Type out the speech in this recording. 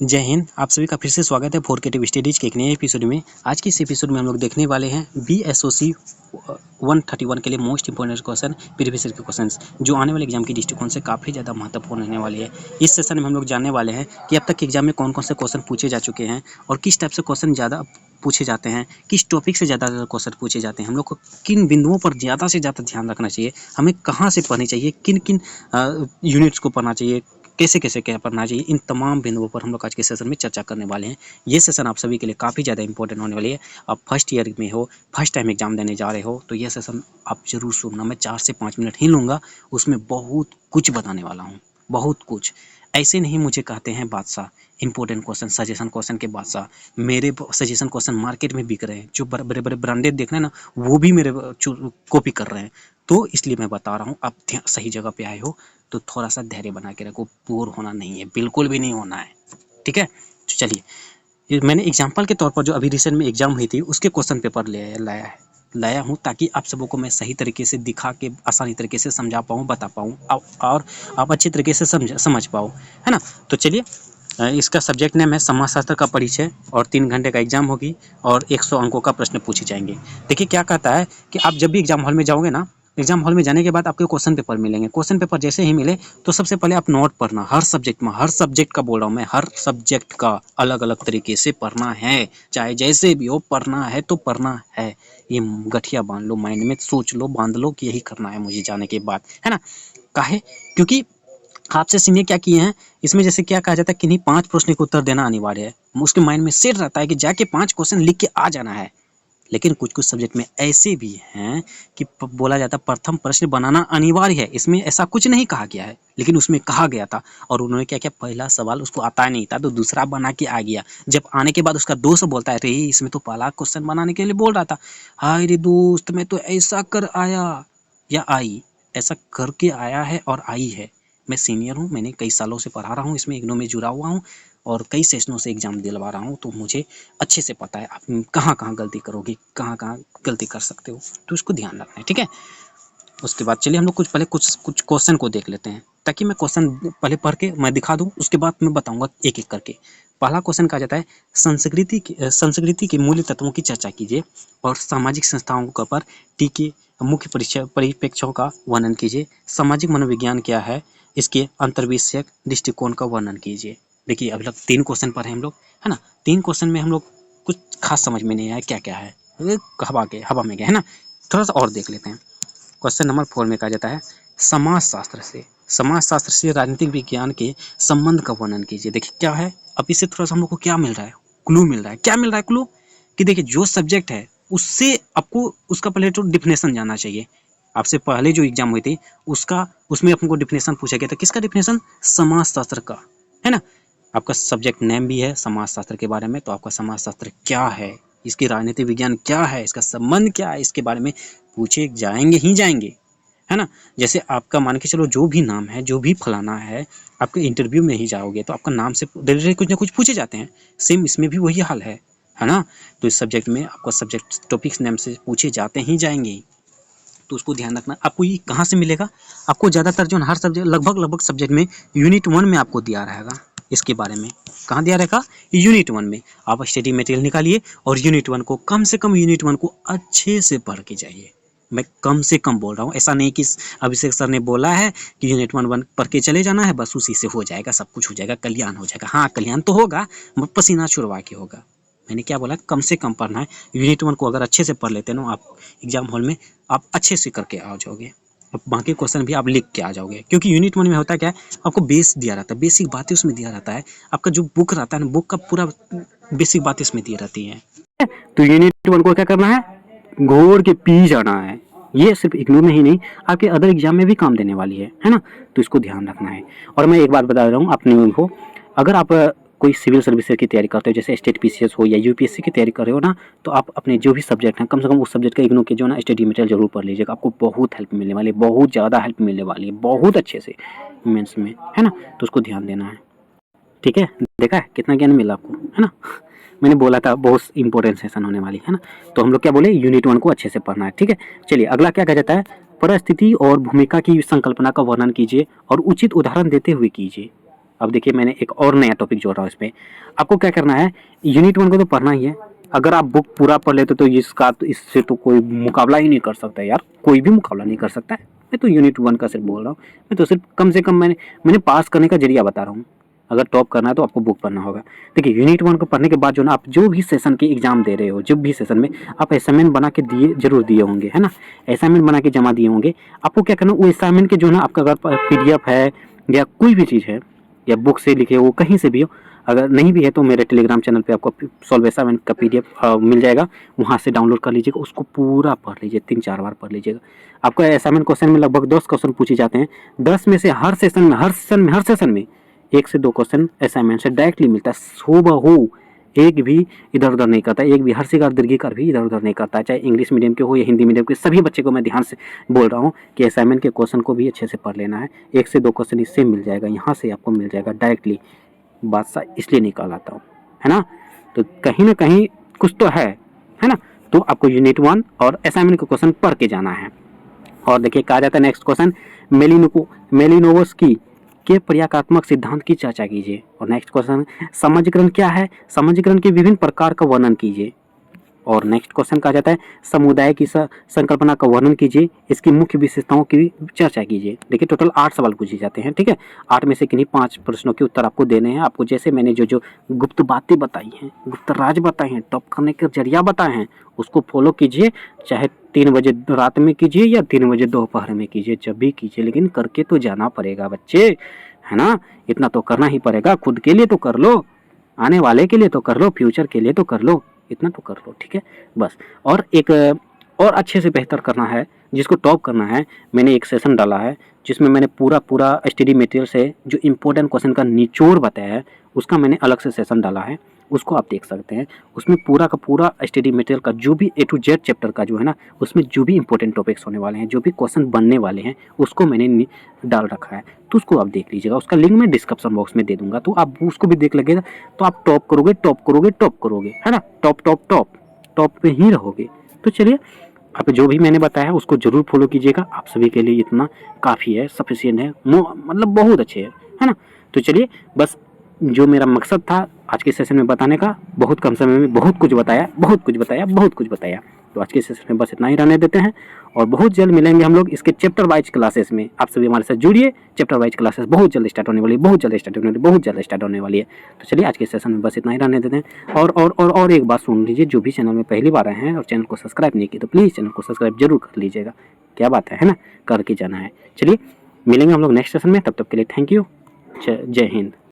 जय हिंद। आप सभी का फिर से स्वागत है 4K टीवी स्टडीज के एक नए एपिसोड में। आज की इस एपिसोड में हम लोग देखने वाले हैं BSOC 131 के लिए most important question, previous year के क्वेश्चंस जो आने वाले एग्जाम की दृष्टिकोण से काफ़ी ज़्यादा महत्वपूर्ण रहने वाली है। इस सेशन में हम लोग जानने वाले हैं कि अब तक के एग्जाम में कौन कौन से क्वेश्चन पूछे जा चुके हैं और किस टाइप से क्वेश्चन ज़्यादा पूछे जाते हैं, किस टॉपिक से ज़्यादा क्वेश्चन पूछे जाते हैं, हम लोग को किन बिंदुओं पर ज़्यादा से ज़्यादा ध्यान रखना चाहिए, हमें कहाँ से पढ़नी चाहिए, किन किन यूनिट्स को पढ़ना चाहिए, कैसे कैसे क्या पढ़ना चाहिए, इन तमाम बिंदुओं पर हम लोग आज के सेशन में चर्चा करने वाले हैं। ये सेशन आप सभी के लिए काफ़ी ज़्यादा इंपॉर्टेंट होने वाली है। आप फर्स्ट ईयर में हो, फर्स्ट टाइम एग्जाम देने जा रहे हो, तो ये सेशन आप जरूर सुनना। मैं 4 से 5 मिनट ही लूँगा, उसमें बहुत कुछ बताने वाला हूँ, बहुत कुछ। ऐसे नहीं मुझे कहते हैं बादशाह, इंपॉर्टेंट क्वेश्चन, सजेशन क्वेश्चन के बादशाह। मेरे सजेशन क्वेश्चन मार्केट में बिक रहे हैं, जो बड़े बड़े ब्रांडेड देख रहे हैं ना, वो भी मेरे कॉपी कर रहे हैं। तो इसलिए मैं बता रहा हूँ, आप सही जगह पे आए हो तो थोड़ा सा धैर्य बना के रखो। बोर होना नहीं है, बिल्कुल भी नहीं होना है, ठीक है। तो चलिए, मैंने एग्जाम्पल के तौर पर जो अभी रिसेंट में एग्जाम हुई थी उसके क्वेश्चन पेपर लाया हूँ, ताकि आप सबों को मैं सही तरीके से दिखा के आसानी तरीके से समझा पाऊँ, बता पाऊँ और आप अच्छे तरीके से समझ पाओ, है ना। तो चलिए, इसका सब्जेक्ट नेम है समाजशास्त्र का परिचय और 3 घंटे का एग्जाम होगी और 100 अंकों का प्रश्न पूछे जाएंगे। देखिए क्या कहता है कि आप जब भी एग्जाम हॉल में जाओगे ना, एग्जाम हॉल में जाने के बाद आपको क्वेश्चन पेपर मिलेंगे। क्वेश्चन पेपर जैसे ही मिले तो सबसे पहले आप नोट पढ़ना, हर सब्जेक्ट में, हर सब्जेक्ट का बोल रहा हूँ मैं, हर सब्जेक्ट का अलग अलग तरीके से पढ़ना है, चाहे जैसे भी हो पढ़ना है तो पढ़ना है। ये गठिया बांध लो, माइंड में सोच लो, बांध लो कि यही करना है मुझे जाने के बाद, है ना। काहे? क्योंकि आपसे सीनियर क्या किए हैं इसमें, जैसे क्या कहा जाता है, किन्हीं 5 प्रश्न के उत्तर देना अनिवार्य है। उसके माइंड में सेट रहता है कि जाके 5 क्वेश्चन लिख के आ जाना है। लेकिन कुछ कुछ सब्जेक्ट में ऐसे भी हैं कि बोला जाता है प्रथम प्रश्न बनाना अनिवार्य है। इसमें ऐसा कुछ नहीं कहा गया है, लेकिन उसमें कहा गया था और उन्होंने क्या किया, पहला सवाल उसको आता नहीं था तो दूसरा बना के आ गया। जब आने के बाद उसका दोस्त बोलता है, अरे इसमें तो पहला क्वेश्चन बनाने के लिए बोल रहा था। हाय रे दोस्त, मैं तो ऐसा कर आया या आई, ऐसा करके आया है और आई है। मैं सीनियर हूँ, मैंने कई सालों से पढ़ा रहा हूँ, इसमें इग्नू में जुड़ा हुआ हूँ और कई सेशनों से एग्जाम दिलवा रहा हूँ, तो मुझे अच्छे से पता है आप कहाँ कहाँ गलती करोगे, कहाँ कहाँ गलती कर सकते हो, तो इसको ध्यान रखना है, ठीक है। उसके बाद चलिए हम लोग कुछ क्वेश्चन को देख लेते हैं, ताकि मैं क्वेश्चन पहले पढ़ के मैं दिखा दूँ, उसके बाद मैं बताऊंगा एक एक करके। पहला क्वेश्चन कहा जाता है, संस्कृति के मूल्य तत्वों की चर्चा कीजिए और सामाजिक संस्थाओं के पर टीके मुख्य परिप्रेक्ष्यों का वर्णन कीजिए। सामाजिक मनोविज्ञान क्या है, इसके अंतर्विषयक दृष्टिकोण का वर्णन कीजिए। देखिए अभी तक 3 क्वेश्चन पढ़े हम लोग, है ना। 3 क्वेश्चन में हम लोग कुछ खास समझ में नहीं आया क्या क्या है, हवा में गया, है ना। थोड़ा सा और देख लेते हैं। क्वेश्चन नंबर 4 में कहा जाता है, समाजशास्त्र से राजनीतिक विज्ञान के संबंध का वर्णन कीजिए। देखिए क्या है, अब इससे थोड़ा सा हम लोग को क्या मिल रहा है, क्लू मिल रहा है। क्या मिल रहा है क्लू? कि देखिए जो सब्जेक्ट है उससे आपको उसका पहले तो डिफिनेशन जानना चाहिए। आपसे पहले जो एग्जाम हुई थी उसमें अपने को डिफिनेशन पूछा गया था। किसका डिफिनेशन? समाजशास्त्र का, है ना। आपका सब्जेक्ट नेम भी है समाजशास्त्र के बारे में, तो आपका समाजशास्त्र क्या है, इसकी राजनीतिक विज्ञान क्या है, इसका संबंध क्या है, इसके बारे में पूछे जाएंगे ही जाएंगे, है ना। जैसे आपका मान के चलो जो भी नाम है, जो भी फलाना है, आपके इंटरव्यू में ही जाओगे तो आपका नाम से रिलेटेड कुछ ना कुछ पूछे जाते हैं। सेम इसमें भी वही हाल है ना। तो इस सब्जेक्ट में आपका सब्जेक्ट टॉपिक्स नेम से पूछे जाते ही जाएंगे, तो उसको ध्यान रखना। आपको ये कहाँ से मिलेगा? आपको ज़्यादातर जो हर सब्जेक्ट लगभग सब्जेक्ट में यूनिट 1 में आपको दिया रहेगा इसके बारे में। कहाँ दिया रहेगा? यूनिट 1 में। आप स्टडी मटेरियल निकालिए और यूनिट 1 को कम से कम यूनिट 1 को अच्छे से पढ़ के जाइए। मैं कम से कम बोल रहा हूँ, ऐसा नहीं कि अभिषेक सर ने बोला है कि यूनिट 1 पढ़ के चले जाना है, बस उसी से हो जाएगा, सब कुछ हो जाएगा, कल्याण हो जाएगा। हाँ, कल्याण तो होगा, पसीना छुड़वा के होगा। मैंने क्या बोला? कम से कम पढ़ना है। यूनिट 1 को अगर अच्छे से पढ़ लेते ना, आप एग्जाम हॉल में आप अच्छे से करके आ जाओगे। अब बाकी क्वेश्चन भी आप लिख के आ जाओगे, क्योंकि यूनिट 1 में होता क्या है, आपको बेस दिया रहता है, बेसिक बातें उसमें दिया रहता है। आपका जो बुक रहता है ना, बुक का पूरा बेसिक बातें इसमें दी रहती है। तो यूनिट 1 को क्या करना है? घोर के पी जाना है। ये सिर्फ इग्नोर में ही नहीं, आपके अदर एग्जाम में भी काम देने वाली है ना। तो इसको ध्यान रखना है। और मैं एक बात बता रहा हूँ अपने को, अगर आप कोई सिविल सर्विसेज की तैयारी करते हो, जैसे स्टेट पीसीएस हो या यूपीएससी की तैयारी कर रहे हो ना, तो आप अपने जो भी सब्जेक्ट हैं, कम से कम उस सब्जेक्ट का इग्नू के जो ना स्टडी मटेरियल जरूर पढ़ लीजिएगा। आपको बहुत हेल्प मिलने वाली है, बहुत ज़्यादा हेल्प मिलने वाली है, बहुत अच्छे से मेंस में, है ना। तो उसको ध्यान देना है, ठीक है। देखा है कितना ज्ञान मिला आपको, है ना। मैंने बोला था बहुत इंपॉर्टेंट सेशन होने वाली है ना। तो हम लोग क्या बोले, यूनिट 1 को अच्छे से पढ़ना है, ठीक है। चलिए अगला क्या कहा जाता है, परिस्थिति और भूमिका की संकल्पना का वर्णन कीजिए और उचित उदाहरण देते हुए कीजिए। अब देखिए मैंने एक और नया टॉपिक जोड़ रहा हूँ इसमें। आपको क्या करना है, यूनिट 1 को तो पढ़ना ही है। अगर आप बुक पूरा पढ़ लेते तो इससे तो कोई मुकाबला ही नहीं कर सकता यार, कोई भी मुकाबला नहीं कर सकता है। मैं तो यूनिट 1 का सिर्फ बोल रहा हूँ। मैं तो सिर्फ कम से कम मैंने पास करने का जरिया बता रहा हूँ। अगर टॉप करना है तो आपको बुक पढ़ना होगा। देखिए यूनिट 1 को पढ़ने के बाद जो ना, आप जो भी सेशन के एग्जाम दे रहे हो, जब भी सेशन में आप असाइनमेंट बना के जरूर दिए होंगे, है ना। असाइनमेंट बना के जमा दिए होंगे। आपको क्या करना, वो असाइनमेंट के जो ना, आपका अगर PDF है या कोई भी चीज़ है या बुक से लिखे हो, कहीं से भी हो, अगर नहीं भी है तो मेरे टेलीग्राम चैनल पे आपको सॉल्व असाइनमेंट का PDF मिल जाएगा, वहाँ से डाउनलोड कर लीजिएगा। उसको पूरा पढ़ लीजिए, 3-4 बार पढ़ लीजिएगा। आपको असाइनमेंट क्वेश्चन में लगभग 10 क्वेश्चन पूछे जाते हैं। 10 में से हर सेशन में 1 से 2 क्वेश्चन असाइनमेंट से डायरेक्टली मिलता है। हूबहू एक भी इधर उधर नहीं करता, एक भी हर्षिकार दीर्घिकार भी इधर उधर नहीं करता है। चाहे इंग्लिश मीडियम के हो या हिंदी मीडियम के, सभी बच्चे को मैं ध्यान से बोल रहा हूँ कि असाइनमेंट के क्वेश्चन को भी अच्छे से पढ़ लेना है। 1 से 2 क्वेश्चन इससे मिल जाएगा, यहाँ से आपको मिल जाएगा डायरेक्टली। बादशाह इसलिए निकाल आता हूँ, है ना। तो कहीं ना कहीं कुछ तो है ना। तो आपको यूनिट 1 और असाइनमेंट का क्वेश्चन पढ़ के जाना है। और देखिए कहा जाता है नेक्स्ट क्वेश्चन, मेलिनोवस्की के प्रक्रियात्मक सिद्धांत की चर्चा कीजिए। और नेक्स्ट क्वेश्चन, समाजीकरण क्या है, समाजीकरण के विभिन्न प्रकार का वर्णन कीजिए। और नेक्स्ट क्वेश्चन कहा जाता है, समुदाय की संकल्पना का वर्णन कीजिए, इसकी मुख्य विशेषताओं की चर्चा कीजिए। देखिए टोटल 8 सवाल पूछे जाते हैं, ठीक है। 8 में से किन्हीं 5 प्रश्नों के उत्तर आपको देने हैं। आपको जैसे मैंने जो गुप्त बातें बताई हैं, गुप्त राज बताए हैं, टॉप करने के जरिया बताए हैं, उसको फॉलो कीजिए। चाहे 3 बजे रात में कीजिए या 3 बजे दोपहर में कीजिए, जब भी कीजिए, लेकिन करके तो जाना पड़ेगा बच्चे, है ना। इतना तो करना ही पड़ेगा। खुद के लिए तो कर लो, आने वाले के लिए तो कर लो, फ्यूचर के लिए तो कर लो, इतना तो कर लो, ठीक है बस। और एक और अच्छे से बेहतर करना है, जिसको टॉप करना है, मैंने एक सेशन डाला है जिसमें मैंने पूरा स्टडी मटेरियल से जो इम्पोर्टेंट क्वेश्चन का निचोड़ बताया है, उसका मैंने अलग से सेशन डाला है, उसको आप देख सकते हैं। उसमें पूरा का पूरा स्टडी मटेरियल का जो भी A to Z चैप्टर का जो है ना, उसमें जो भी इंपॉर्टेंट टॉपिक्स होने वाले हैं, जो भी क्वेश्चन बनने वाले हैं, उसको मैंने डाल रखा है। तो उसको आप देख लीजिएगा, उसका लिंक मैं डिस्क्रिप्शन बॉक्स में दे दूंगा, तो आप उसको भी देख लगेगा। तो आप टॉप करोगे, है ना। टॉप पे ही रहोगे। तो चलिए, आप जो भी मैंने बताया उसको जरूर फॉलो कीजिएगा। आप सभी के लिए इतना काफ़ी है, सफिशिएंट है, मतलब बहुत अच्छे है ना। तो चलिए, बस जो मेरा मकसद था आज के सेशन में बताने का, बहुत कम समय में बहुत कुछ बताया। तो आज के सेशन में बस इतना ही रहने देते हैं, और बहुत जल्द मिलेंगे हम लोग इसके चैप्टर वाइज क्लासेस में। आप सभी हमारे साथ जुड़िए, चैप्टर वाइज क्लासेस बहुत जल्द स्टार्ट होने वाली है, तो चलिए आज के सेशन में बस इतना ही रहने देते हैं। और एक बात सुन लीजिए, जो भी चैनल में पहली बार आए हैं और चैनल को सब्सक्राइब नहीं किया तो प्लीज़ चैनल को सब्सक्राइब जरूर कर लीजिएगा। क्या बात है ना, करके जाना है। चलिए मिलेंगे हम लोग नेक्स्ट सेशन में, तब तक के लिए थैंक यू, जय हिंद।